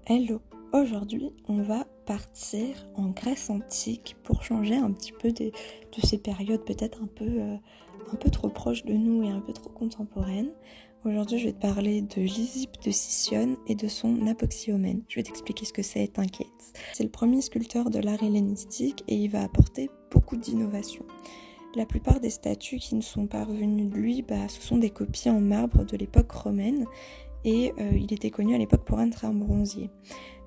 Hello, aujourd'hui on va partir en Grèce antique pour changer un petit peu de ces périodes peut-être un peu trop proches de nous et un peu trop contemporaines. Aujourd'hui je vais te parler de Lysippe de Sicyone et de son Apoxyomène. Je vais t'expliquer ce que c'est, t'inquiète. C'est le premier sculpteur de l'art hellénistique et il va apporter beaucoup d'innovations. La plupart des statues qui nous sont parvenues de lui, ce sont des copies en marbre de l'époque romaine. Et il était connu à l'époque pour être un bronzier.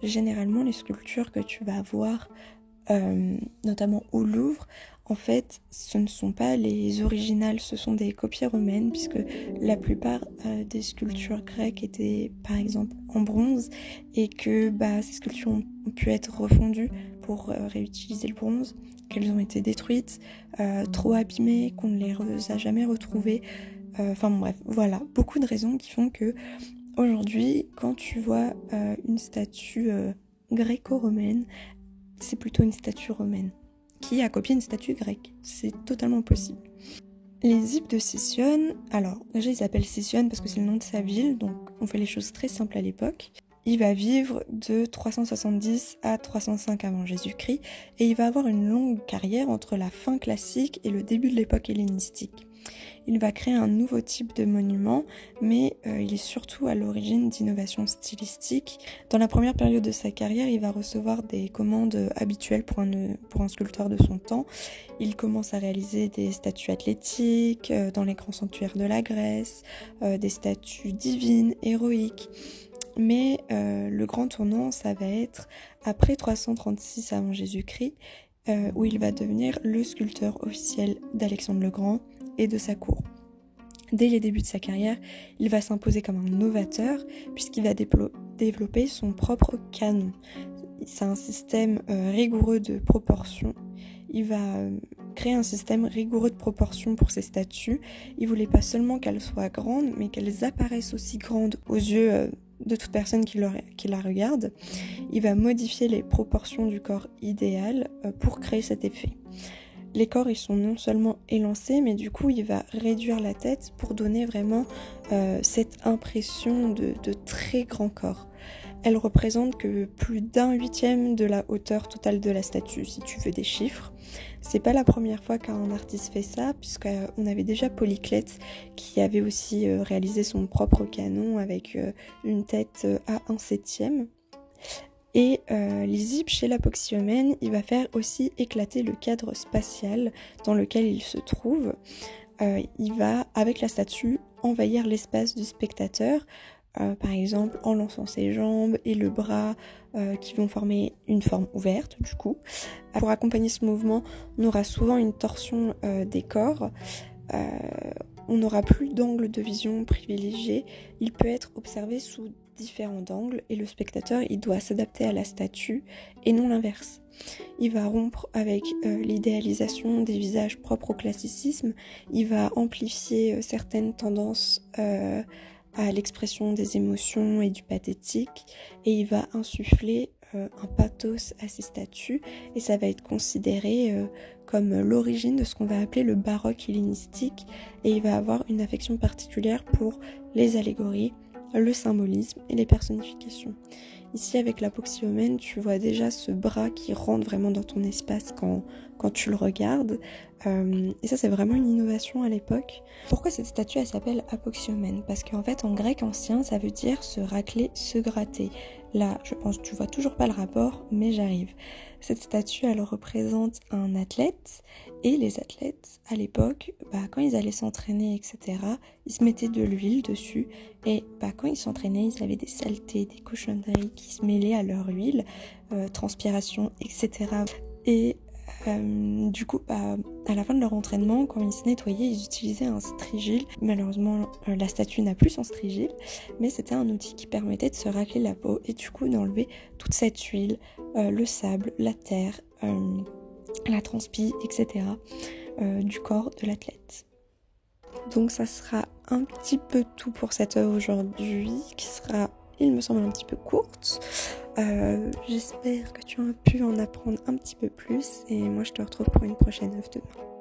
Généralement, les sculptures que tu vas voir, notamment au Louvre, en fait, ce ne sont pas les originales, ce sont des copies romaines, puisque la plupart des sculptures grecques étaient, par exemple, en bronze, et que ces sculptures ont pu être refondues pour réutiliser le bronze, qu'elles ont été détruites, trop abîmées, qu'on ne les a jamais retrouvées. Bref, voilà, beaucoup de raisons qui font que aujourd'hui, quand tu vois une statue gréco-romaine, c'est plutôt une statue romaine qui a copié une statue grecque. C'est totalement possible. Lysippe de Sicyone, alors déjà il s'appelle Sicyone parce que c'est le nom de sa ville, donc on fait les choses très simples à l'époque. Il va vivre de 370 à 305 avant Jésus-Christ et il va avoir une longue carrière entre la fin classique et le début de l'époque hellénistique. Il va créer un nouveau type de monument, mais il est surtout à l'origine d'innovations stylistiques. Dans la première période de sa carrière, il va recevoir des commandes habituelles pour un sculpteur de son temps. Il commence à réaliser des statues athlétiques dans les grands sanctuaires de la Grèce, des statues divines, héroïques. Mais le grand tournant, ça va être après 336 avant Jésus-Christ, où il va devenir le sculpteur officiel d'Alexandre le Grand et de sa cour. Dès les débuts de sa carrière, il va s'imposer comme un novateur puisqu'il va développer son propre canon. C'est un système rigoureux de proportion. Il va créer un système rigoureux de proportion pour ses statues. Il voulait pas seulement qu'elles soient grandes, mais qu'elles apparaissent aussi grandes aux yeux de toute personne qui la regarde. Il va modifier les proportions du corps idéal pour créer cet effet. Les corps, ils sont non seulement élancés, mais du coup, il va réduire la tête pour donner vraiment cette impression de très grand corps. Elle représente que plus d'1/8 de la hauteur totale de la statue, si tu veux des chiffres. C'est pas la première fois qu'un artiste fait ça, puisqu'on avait déjà Polyclète qui avait aussi réalisé son propre canon avec une tête à 1/7. Et Lysippe, chez l'Apoxyomène, il va faire aussi éclater le cadre spatial dans lequel il se trouve. Il va, avec la statue, envahir l'espace du spectateur, par exemple en lançant ses jambes et le bras qui vont former une forme ouverte du coup. Pour accompagner ce mouvement, on aura souvent une torsion des corps. On n'aura plus d'angle de vision privilégié. Il peut être observé sous différents angles et le spectateur il doit s'adapter à la statue et non l'inverse. Il va rompre avec l'idéalisation des visages propres au classicisme. Il va amplifier certaines tendances à l'expression des émotions et du pathétique et il va insuffler un pathos à ces statues et ça va être considéré comme l'origine de ce qu'on va appeler le baroque hellénistique et il va avoir une affection particulière pour les allégories, le symbolisme et les personnifications. Ici avec l'Apoxyomène, tu vois déjà ce bras qui rentre vraiment dans ton espace quand tu le regardes. Et ça c'est vraiment une innovation à l'époque. Pourquoi cette statue elle s'appelle Apoxyomène ? Parce qu'en fait en grec ancien ça veut dire se racler, se gratter. Là je pense que tu vois toujours pas le rapport mais j'arrive. Cette statue elle représente un athlète et les athlètes à l'époque quand ils allaient s'entraîner etc. ils se mettaient de l'huile dessus et quand ils s'entraînaient ils avaient des saletés, des cochonneries qui se mêlaient à leur huile, transpiration etc. Et du coup, à la fin de leur entraînement, quand ils se nettoyaient, ils utilisaient un strigile. Malheureusement, la statue n'a plus son strigile, mais c'était un outil qui permettait de se racler la peau et du coup d'enlever toute cette huile, le sable, la terre, la transpi, etc. Du corps de l'athlète. Donc ça sera un petit peu tout pour cette œuvre aujourd'hui, qui sera, il me semble, un petit peu courte. J'espère que tu as pu en apprendre un petit peu plus et moi je te retrouve pour une prochaine œuvre demain.